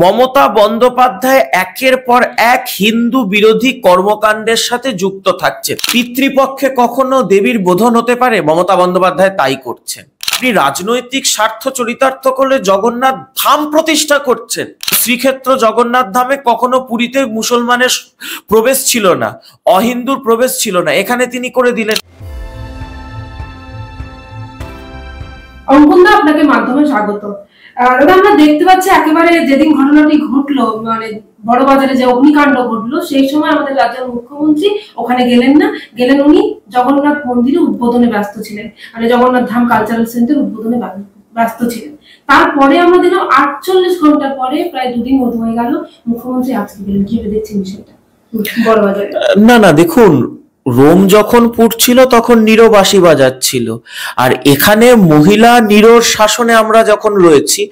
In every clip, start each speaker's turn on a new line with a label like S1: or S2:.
S1: মমতা বন্দ্যোপাধ্যায় একের পর এক হিন্দু বিরোধী কর্মকাণ্ডের সাথে যুক্ত থাকছে। পিতৃপক্ষে কখনো দেবীর বোধন হতে পারে, মমতা বন্দ্যোপাধ্যায় তাই করছেন। আপনি রাজনৈতিক স্বার্থ চরিতার্থ করলে জগন্নাথ ধাম প্রতিষ্ঠা করছেন। শ্রীক্ষেত্র জগন্নাথ ধামে কখনো পুরীতে মুসলমানের প্রবেশ ছিল না, অহিন্দুর প্রবেশ ছিল না, এখানে তিনি করে দিলেন।
S2: অঙ্কনদা, আপনাকে মাধ্যমে স্বাগত। আমরা দেখতে পাচ্ছি একেবারে যেদিন ঘটনাটি ঘটলো, মানে বড়বাজারে যে অগ্নিকাণ্ড ঘটলো, সেই সময় আমাদের রাজ্যের মুখ্যমন্ত্রী ওখানে গেলেন না, গেলেন উনি জগন্নাথ মন্দিরে উদ্বোধনে ব্যস্ত ছিলেন, মানে জগন্নাথ ধাম কালচারাল সেন্টার উদ্বোধনে ব্যস্ত ছিলেন। তারপরে আমরা দেখলাম 48 ঘন্টা পরে, প্রায় 2 দিন হয়ে গেল, মুখ্যমন্ত্রী আজকে গেলেন। কি দেখছেন বিষয়টা বড়বাজারে?
S1: না দেখুন, রোম যখন পুড়ছিল তখন নীরব বাঁশি বাজাচ্ছিল, আর এখানে মহিলা নীরর শাসনে আমরা যখন রয়েছি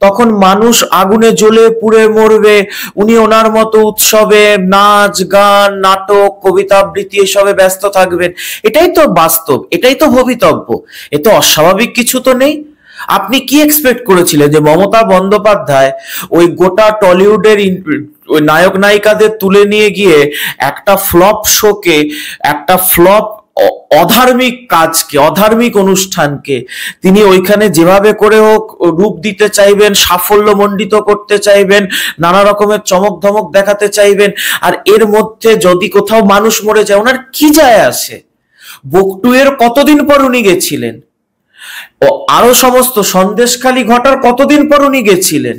S1: তখন মানুষ আগুনে জ্বলে পুড়ে মরবে, উনি ওনার মতো উৎসবে নাচ গান নাটক কবিতা আবৃত্তি এসবে ব্যস্ত থাকবেন। এটাই তো বাস্তব, এটাই তো ভবিতব্য, এ তো অস্বাভাবিক কিছু তো নেই। আপনি কি এক্সপেক্ট করেছিলেন যে মমতা বন্দ্যোপাধ্যায় ওই গোটা টলিউডের ওই নায়ক নায়িকাদের তুলে নিয়ে গিয়ে একটা ফ্লপ শোকে, একটা ফ্লপ অধার্মিক কাজকে, অধার্মিক অনুষ্ঠানকে তিনি ওইখানে যেভাবে করে হোক রূপ দিতে চাইবেন, সাফল্য মণ্ডিত করতে চাইবেন, নানা রকমের চমক ধমক দেখাতে চাইবেন, আর এর মধ্যে যদি কোথাও মানুষ মরে যায় ওনার কি যায় আসে? বকটুয়ের কতদিন পর উনি গেছিলেন, আরো সমস্ত সন্দেশখালী ঘটার কতদিন পর উনি গেছিলেন।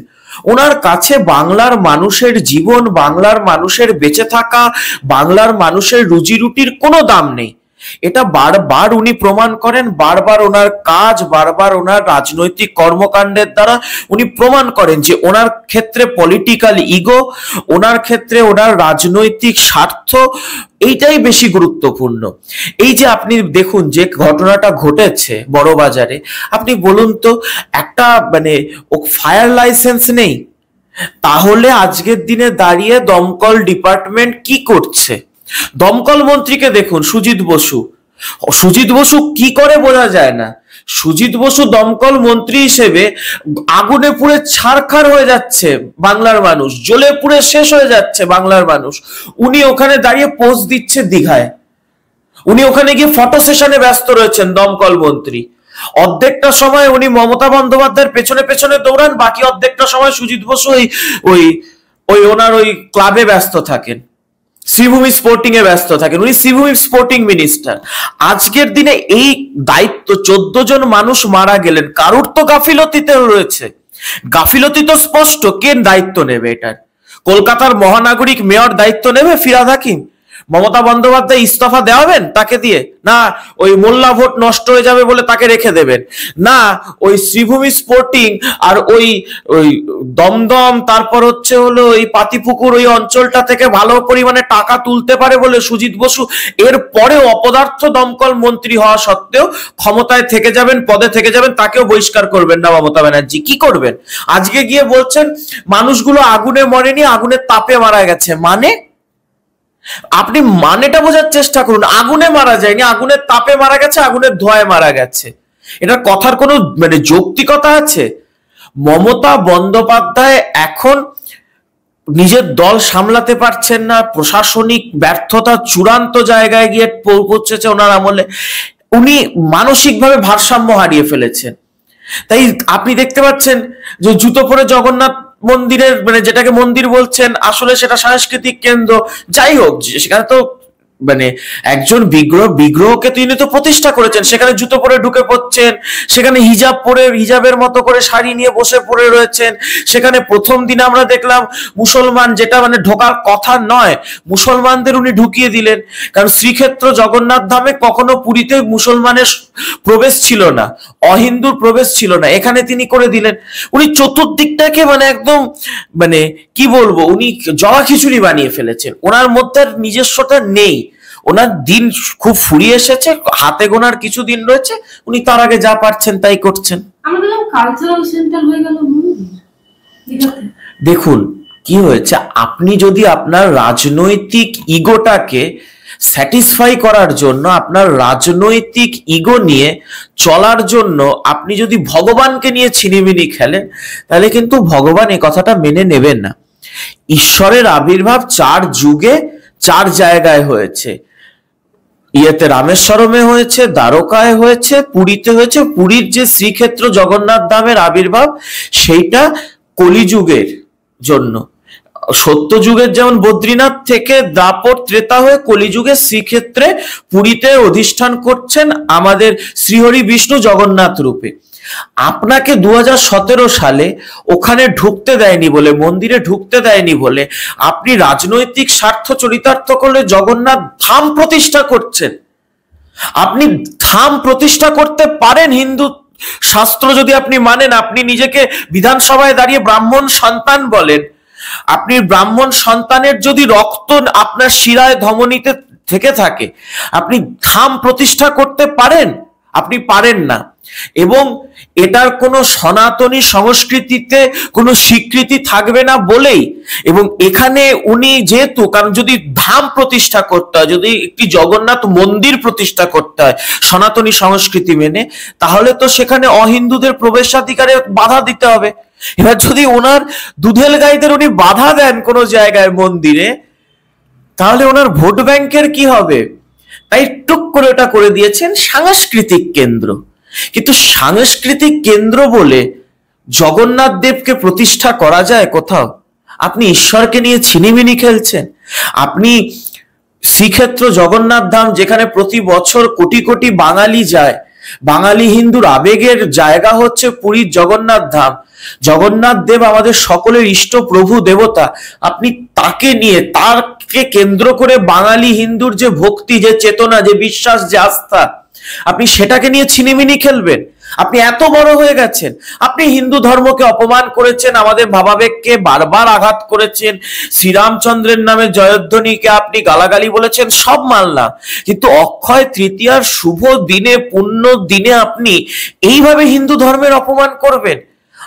S1: ওনার কাছে বাংলার মানুষের জীবন, বাংলার মানুষের বেঁচে থাকা, বাংলার মানুষের রুজি রুটির কোনো দাম নেই। এটা বারবার উনি প্রমাণ করেন, বারবার ওনার কাজ, বারবার ওনার রাজনৈতিক কর্মকাণ্ডের দ্বারা উনি প্রমাণ করেন যে ওনার ক্ষেত্রে পলিটিক্যাল ইগো, ওনার ক্ষেত্রে ওনার রাজনৈতিক স্বার্থ এইটাই বেশি গুরুত্বপূর্ণ। এই যে আপনি দেখুন যে ঘটনাটা ঘটেছে বড়বাজারে, আপনি বলুন তো, একটা মানে ফায়ার লাইসেন্স নেই, তাহলে আজকের দিনে দাঁড়িয়ে দমকল ডিপার্টমেন্ট কি করছে? দমকল মন্ত্রীকে দেখুন, সুজিত বসু কি করে বোঝা যায় না। সুজিত বসু দমকল মন্ত্রী হিসেবে আগুনে পুড়ে ছারখার হয়ে যাচ্ছে বাংলার মানুষ, জ্বলে পুড়ে শেষ হয়ে যাচ্ছে বাংলার মানুষ, উনি ওখানে দাঁড়িয়ে পোস্ট দিচ্ছে দীঘায়, উনি ওখানে গিয়ে ফটো সেশনে ব্যস্ত রয়েছেন দমকল মন্ত্রী। অর্ধেকটা সময় উনি মমতা বন্দ্যোপাধ্যায়ের পেছনে পেছনে দৌড়ান, বাকি অর্ধেকটা সময় সুজিত বসু ওই ওনার ওই ক্লাবে ব্যস্ত থাকেন, শ্রীভূমি স্পোর্টিং এ ব্যস্ত থাকেন, উনি শ্রীভূমি স্পোর্টিং মিনিস্টার। আজকের দিনে এই দায়িত্ব, 14 জন মানুষ মারা গেলেন, কারুর তো গাফিলতিতে রয়েছে, গাফিলতি তো স্পষ্ট। কে দায়িত্ব নেবে এটার? কলকাতার মহানাগরিক মেয়র দায়িত্ব নেবে? ফিরহাদ হাকিম? মমতা বন্দ্যোপাধ্যায় ইস্তফা দেওয়াবেন তাকে দিয়ে? না ওই মোল্লা ভোট নষ্ট হয়ে যাবে বলে তাকে রেখে দেবেন? না ওই শ্রীভূমি স্পোর্টিং আর ওই দমদম, তারপর হচ্ছে হলো ওই পাতিপুকুর ওই অঞ্চলটা থেকে ভালো পরিমাণে টাকা তুলতে পারে বলে সুজিত বসু এর পরেও অপদার্থ দমকল মন্ত্রী হওয়া সত্ত্বেও ক্ষমতায় থেকে যাবেন, পদে থেকে যাবেন, তাকেও বহিষ্কার করবেন না মমতা ব্যানার্জি? কি করবেন? আজকে গিয়ে বলছেন মানুষগুলো আগুনে মরেনি, আগুনের তাপে মারা গেছে। মানে আপনি মানেটা বোঝার চেষ্টা করুন। আগুনে মারা যায়নি, আগুনের তাপে মারা গেছে, আগুনের ধোঁয়ায় মারা গেছে। এটার কথার কোনো মানে যৌক্তিকতা আছে? মমতা বন্দ্যোপাধ্যায় এখন নিজের দল সামলাতে পারছেন না, প্রশাসনিক ব্যর্থতা চূড়ান্ত জায়গায় গিয়ে পৌঁছেছে ওনার আমলে, উনি মানসিকভাবে ভারসাম্য হারিয়ে ফেলেছেন। তাই আপনি দেখতে পাচ্ছেন যে জুতো পরে জগন্নাথ মন্দিরের, মানে যেটাকে মন্দির বলছেন আসলে সেটা সাংস্কৃতিক কেন্দ্র, যাই হোক, সেখানে তো মানে একজন বিগ্রহকে তিনি তো প্রতিষ্ঠা করেছেন, সেখানে জুতো পরে ঢুকে পড়ছেন, সেখানে হিজাব পরে, হিজাবের মতো করে শাড়ি নিয়ে বসে পড়ে রয়েছেন। সেখানে প্রথম দিনে আমরা দেখলাম মুসলমান, যেটা মানে ঢোকার কথা নয়, মুসলমানদের উনি ঢুকিয়ে দিলেন, কারণ শ্রীক্ষেত্র জগন্নাথ ধামে কখনো পুরীতে মুসলমানের প্রবেশ ছিল না, অহিন্দুর প্রবেশ ছিল না, এখানে তিনি করে দিলেন। উনি চতুর্দিকটাকে মানে একদম মানে কি বলবো, উনি জগা খিচুড়ি বানিয়ে ফেলেছেন, ওনার মধ্যে নিজস্বতা নেই। ওনার দিন খুব ফুরিয়ে এসেছে, হাতে গোনার কিছু দিন রয়েছে, উনি তার আগে যা পারছেন তাই করছেন। দেখুন কি হয়েছে, আপনি যদি আপনার রাজনৈতিক ইগোটাকে স্যাটিসফাই করার জন্য, আপনার রাজনৈতিক ইগো নিয়ে চলার জন্য আপনি যদি ভগবানকে নিয়ে ছিনিমিনি খেলেন, তাহলে কিন্তু ভগবান এই কথাটা মেনে নেবেন না। ঈশ্বরের আবির্ভাব 4 যুগে 4 জায়গায় হয়েছে। ইয়েতে রামেশ্বরমে হয়েছে, দ্বারকায় হয়েছে, পুরীতে হয়েছে। পুরীর যে শ্রীক্ষেত্র জগন্নাথ ধামের আবির্ভাব, সেইটা কলিযুগের জন্য। সত্যযুগের যেমন বদ্রীনাথ থেকে দ্বাপর ত্রেতা হয়ে কলিযুগে শ্রীক্ষেত্রে পুরীতে অধিষ্ঠান করছেন আমাদের শ্রীহরি বিষ্ণু জগন্নাথ রূপে। আপনাকে 2017 সালে ওখানে ঢুকতে দেয়নি বলে, মন্দিরে ঢুকতে দেয়নি বলে আপনি রাজনৈতিক স্বার্থ চরিতার্থ করলে জগন্নাথ ধাম প্রতিষ্ঠা করছেন। আপনি ধাম প্রতিষ্ঠা করতে পারেন হিন্দু শাস্ত্র যদি আপনি মানেন। আপনি নিজেকে বিধানসভায় দাঁড়িয়ে ব্রাহ্মণ সন্তান বলেন। আপনি ব্রাহ্মণ সন্তানের যদি রক্ত আপনার শিরায় ধমনীতে থেকে থাকে, আপনি ধাম প্রতিষ্ঠা করতে পারেন? আপনি পারেন না। এবং এটার কোনো সনাতনী সংস্কৃতিতে কোনো স্বীকৃতি থাকবে না বলেই, এবং এখানে উনি যেহেতু, কারণ যদি ধাম প্রতিষ্ঠা করতে হয়, যদি একটি জগন্নাথ মন্দির প্রতিষ্ঠা করতে হয় সনাতনী সংস্কৃতি মেনে, তাহলে তো সেখানে অহিন্দুদের প্রবেশাধিকারে বাধা দিতে হবে। এবার যদি ওনার দুধেল গাইদের উনি বাধা দেন কোনো জায়গায় মন্দিরে, তাহলে ওনার ভোট ব্যাংকের কি হবে? তাই টুক করে ওটা করে দিয়েছেন সাংস্কৃতিক কেন্দ্র। কিন্তু সাংস্কৃতিক কেন্দ্র বলে জগন্নাথ দেবকে প্রতিষ্ঠা করা যায় কোথাও? আপনি ঈশ্বরকে নিয়ে ছিনিমিনি খেলছেন। আপনি শ্রীক্ষেত্র জগন্নাথ ধাম, যেখানে প্রতি বছর কোটি কোটি বাঙালি যায়, বাঙালি হিন্দুর আবেগের জায়গা হচ্ছে পুরীর জগন্নাথ ধাম। জগন্নাথ দেব আমাদের সকলের ইষ্ট প্রভু দেবতা। আপনি তাকে নিয়ে, তাকে কেন্দ্র করে বাঙালি হিন্দুর যে ভক্তি, যে চেতনা, যে বিশ্বাস, যে আস্থা, আপনি সেটাকে নিয়ে ছিনিমিনি খেলবেন? আপনি এত বড় হয়ে গেছেন। আপনি হিন্দু ধর্মকে অপমান করেছেন, আমাদের ভাবাবেগকে বারবার আঘাত করেছেন, শ্রীরামচন্দ্রের নামে জয়ধ্বনিকে আপনি গালাগালি বলেছেন, সব মানলাম। কিন্তু অক্ষয় তৃতীয়ার শুভ দিনে, পুণ্য দিনে আপনি এইভাবে হিন্দু ধর্মের অপমান করবেন?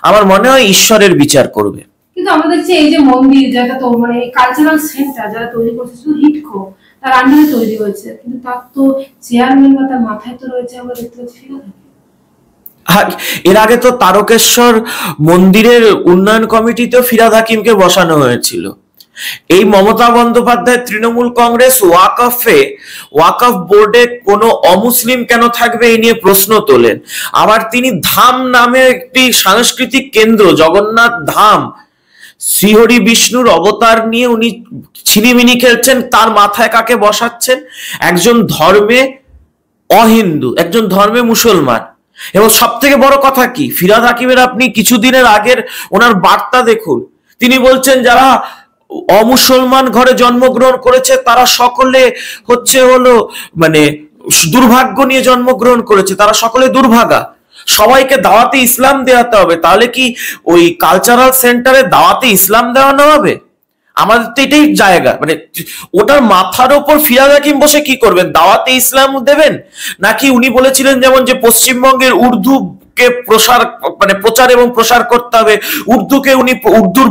S1: আমার মনে হয় ঈশ্বরের বিচার করবে।
S2: কিন্তু আমাদের যে এই যে মন্দির, যেটা তো মানে কালচারাল সেন্টার যারা তৈরি করছে, শুধু হিটকো তার আন্ডারে তৈরি হয়েছে, কিন্তু তার তো চেয়ারম্যান বা তার মাথায় তো রয়েছে, আমরা দেখতে পাচ্ছি ফিরোজ হাকিম।
S1: এর আগে তো তারকেশ্বর মন্দিরের উন্নয়ন কমিটিতেও ফিরোজ হাকিমকে বসানো হয়েছিল। এই মমতা বন্দ্যোপাধ্যায় তৃণমূল কংগ্রেস ওয়াকফ বোর্ডে কোনো অমুসলিম কেন থাকবে এই নিয়ে প্রশ্ন তোলেন। আবার তিনি ধাম নামে একটি সাংস্কৃতিক কেন্দ্র, জগন্নাথ ধাম, শ্রীহরি বিষ্ণুর অবতার নিয়ে উনি ছিনিমিনি খেলছেন। তার মাথায় কাকে বসাচ্ছেন? একজন ধর্মে অহিন্দু, একজন ধর্মে মুসলমান। এবং সব থেকে বড় কথা কি, ফিরোজ হাকিমের আপনি কিছুদিনের আগের ওনার বার্তা দেখুন। তিনি বলছেন যারা অমুসলমান ঘরে জন্মগ্রহণ করেছে তারা সকলে হলো মানে দুর্ভাগ্য নিয়ে জন্মগ্রহণ করেছে, তারা সকলে দুর্ভাগা, সবাইকে দাওয়াতে ইসলাম দেওয়াতে হবে। তাহলে কি ওই কালচারাল সেন্টারে দাওয়াতে ইসলাম দেওয়ানো হবে? আমাদের তো এটাই জায়গা, মানে ওটার মাথার ওপর ফিরোজ হাকিম বসে কি করবেন? দাওয়াতে ইসলাম দেবেন? নাকি উনি বলেছিলেন যেমন যে পশ্চিমবঙ্গের উর্দুকে প্রচার এবং প্রসার করতে হবে, উর্দুকে উনি উর্দুর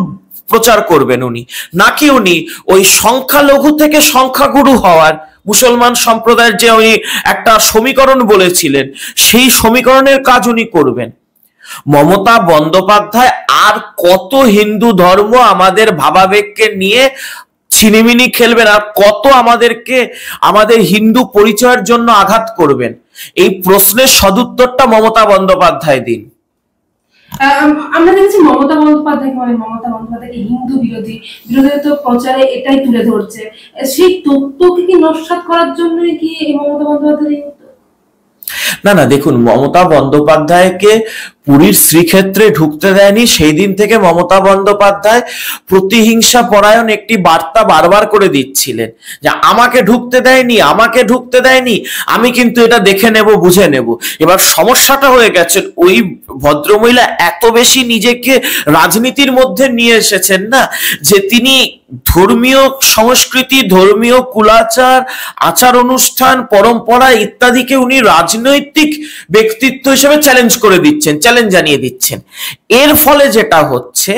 S1: প্রচার করবেন উনি? নাকি উনি ওই সংখ্যালঘু থেকে সংখ্যাগুরু হওয়ার, মুসলমান সম্প্রদায়ের যে উনি একটা সমীকরণ বলেছিলেন, সেই সমীকরণের কাজ উনি করবেন? মমতা বন্দ্যোপাধ্যায় আর কত হিন্দু ধর্ম আমাদের ভাবাবেগকে নিয়ে ছিনিমিনি খেলবেন, আর কত আমাদেরকে আমাদের হিন্দু পরিচয়ের জন্য আঘাত করবেন? এই প্রশ্নের সদুত্তরটা মমতা বন্দ্যোপাধ্যায় দিন।
S2: আমরা দেখছি মমতা বন্দ্যোপাধ্যায়কে হিন্দু বিরোধিতা প্রচারে এটাই তুলে ধরছে। সেই তত্ত্বকে কি নস্যাৎ করার জন্যই কি এই মমতা বন্দ্যোপাধ্যায়?
S1: না না, দেখুন, মমতা বন্দ্যোপাধ্যায়কে পুরীর শ্রীক্ষেত্রে ঢুকতে দেয়নি সেই দিন থেকে মমতা বন্দ্যোপাধ্যায় প্রতিহিংসা পরায়ণ একটি বার্তা বারবার করে দিচ্ছিলেন যে আমাকে ঢুকতে দেয়নি, আমাকে ঢুকতে দেয়নি, আমি কিন্তু এটা দেখে নেব, বুঝে নেব। এবার সমস্যাটা হয়ে গেছে, ওই ভদ্রমহিলা এত বেশি নিজেকে রাজনীতির মধ্যে নিয়ে এসেছেন না, যে তিনি ধর্মীয় সংস্কৃতি, ধর্মীয় কুলাচার, আচার অনুষ্ঠান, পরম্পরা ইত্যাদিকে উনি রাজনৈতিক ব্যক্তিত্ব হিসেবে চ্যালেঞ্জ করে দিচ্ছেন। চ্যালেঞ্জ জানিয়ে দিচ্ছেন। এর ফলে যেটা হচ্ছে,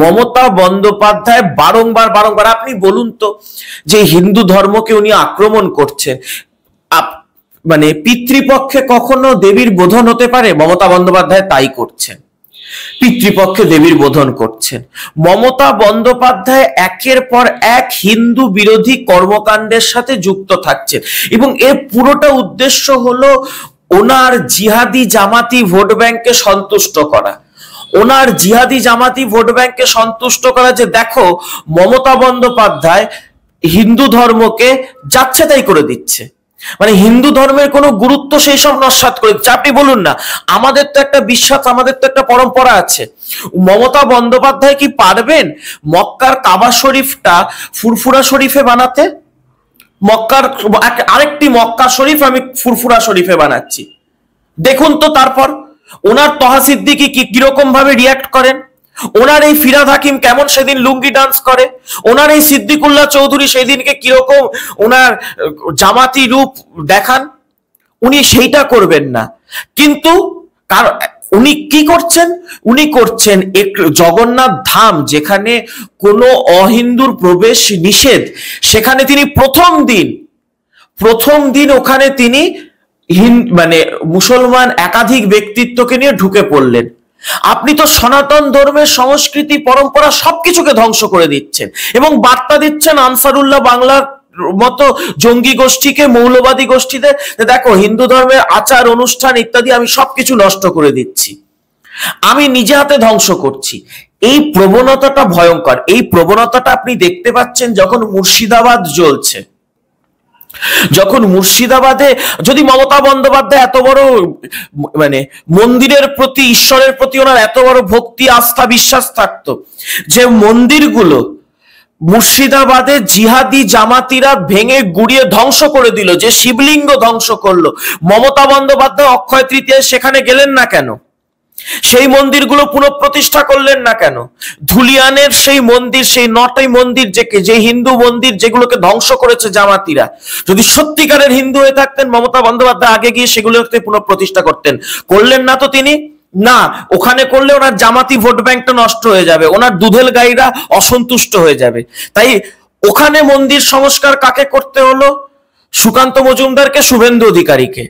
S1: মমতা বন্দ্যোপাধ্যায় বারংবার বারংবার, আপনি বলুন তো, যে হিন্দু ধর্মকে উনি আক্রমণ করছেন, মানে পিতৃপক্ষে কখনো দেবীর বোধন হতে পারে? মমতা বন্দ্যোপাধ্যায় তাই করছেন, পিতৃপক্ষে দেবীর বোধন করছেন। মমতা বন্দ্যোপাধ্যায় একের পর এক হিন্দু বিরোধী কর্মকাণ্ডের সাথে যুক্ত থাকছেন, এবং এর পুরোটা উদ্দেশ্য হলো ওনার জিহাদি জামাতি ভোট ব্যাংককে সন্তুষ্ট করা। ওনার জিহাদি জামাতি ভোট ব্যাংককে সন্তুষ্ট করা যে দেখো মমতা বন্দ্যোপাধ্যায় হিন্দু ধর্মকে যাচ্ছে তাই করে দিচ্ছে, মানে হিন্দু ধর্মের কোনো গুরুত্ব সেই সব নস্যাৎ করে দিচ্ছে। আপনি বলুন না, আমাদের তো একটা বিশ্বাস, আমাদের তো একটা পরম্পরা আছে। মমতা বন্দ্যোপাধ্যায় কি পারবেন মক্কার কাবা শরীফটা ফুরফুরা শরীফে বানাতে? মক্কার আরেকটি মক্কা শরীফ আমি ফুরফুরা শরীফে বানাচ্ছি, দেখুন তো। তারপর ওনার তহা সিদ্দিকী কিরকম ভাবে রিয়াক্ট করেন, ওনার এই ফিরাদ হাকিম কেমন সেদিন লুঙ্গি ডান্স করে, ওনার এই সিদ্দিকুল্লাহ চৌধুরী সেই দিনকে কিরকম ওনার জামাতি রূপ দেখান, উনি সেইটা করবেন না। কিন্তু উনি কি করছেন? উনি করছেন জগন্নাথ ধাম যেখানে কোনো অহিন্দুর প্রবেশ নিষেধ, সেখানে তিনি প্রথম দিন ওখানে তিনি মানে মুসলমান একাধিক ব্যক্তিত্বকে নিয়ে ঢুকে পড়লেন। আপনি তো সনাতন ধর্মের সংস্কৃতি পরম্পরা সবকিছুকে ধ্বংস করে দিচ্ছেন এবং বার্তা দিচ্ছেন আনসারুল্লাহ বাংলার মতো জঙ্গি গোষ্ঠীকে, মৌলবাদী গোষ্ঠীদের, দেখো হিন্দু ধর্মের আচার অনুষ্ঠান ইত্যাদি আমি সবকিছু নষ্ট করে দিচ্ছি, আমি নিজে হাতে ধ্বংস করছি। এই প্রবণতাটা ভয়ঙ্কর। এই প্রবণতাটা আপনি দেখতে পাচ্ছেন যখন মুর্শিদাবাদ জ্বলছে, যখন মুর্শিদাবাদে যদি মমতা বন্দ্যোপাধ্যায় এত বড় মানে মন্দিরের প্রতি, ঈশ্বরের প্রতি ওনার এত বড় ভক্তি, আস্থা, বিশ্বাস থাকতো, যে মন্দিরগুলো মুর্শিদাবাদে জিহাদি জামাতিরা ভেঙে গুড়িয়ে ধ্বংস করে দিল, যে শিবলিঙ্গ ধ্বংস করলো, মমতা বন্দ্যোপাধ্যায় অক্ষয় তৃতীয়ায় সেখানে গেলেন না কেন? সেই মন্দিরগুলো পুনঃপ্রতিষ্ঠা করলেন না কেন? ধুলিয়ানের সেই মন্দির, সেই 9টি মন্দির যে হিন্দু মন্দির যেগুলোকে ধ্বংস করেছে জামাতিরা, যদি সত্যিকারের হিন্দু হয়ে থাকতেন মমতা বন্দ্যোপাধ্যায় আগে গিয়ে সেগুলোকে পুনঃপ্রতিষ্ঠা করতেন। করলেন না তো তিনি, না, ওখানে করলে ওনার জামাতি ভোট ব্যাংকটা নষ্ট হয়ে যাবে, ওনার দুধেল গাইরা অসন্তুষ্ট হয়ে যাবে। তাই ওখানে মন্দির সংস্কার কাকে করতে হলো? সুকান্ত মজুমদারকে, শুভেন্দু অধিকারীকে।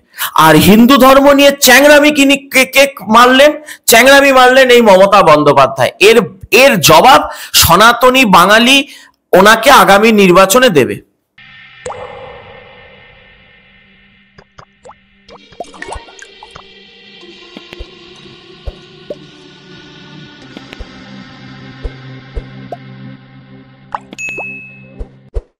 S1: আর হিন্দু ধর্ম নিয়ে চ্যাংরামি কে মারলেন? চ্যাংরামি মারলেন এই মমতা বন্দ্যোপাধ্যায়। এর জবাব সনাতনী বাঙালি ওনাকে আগামী নির্বাচনে দেবে।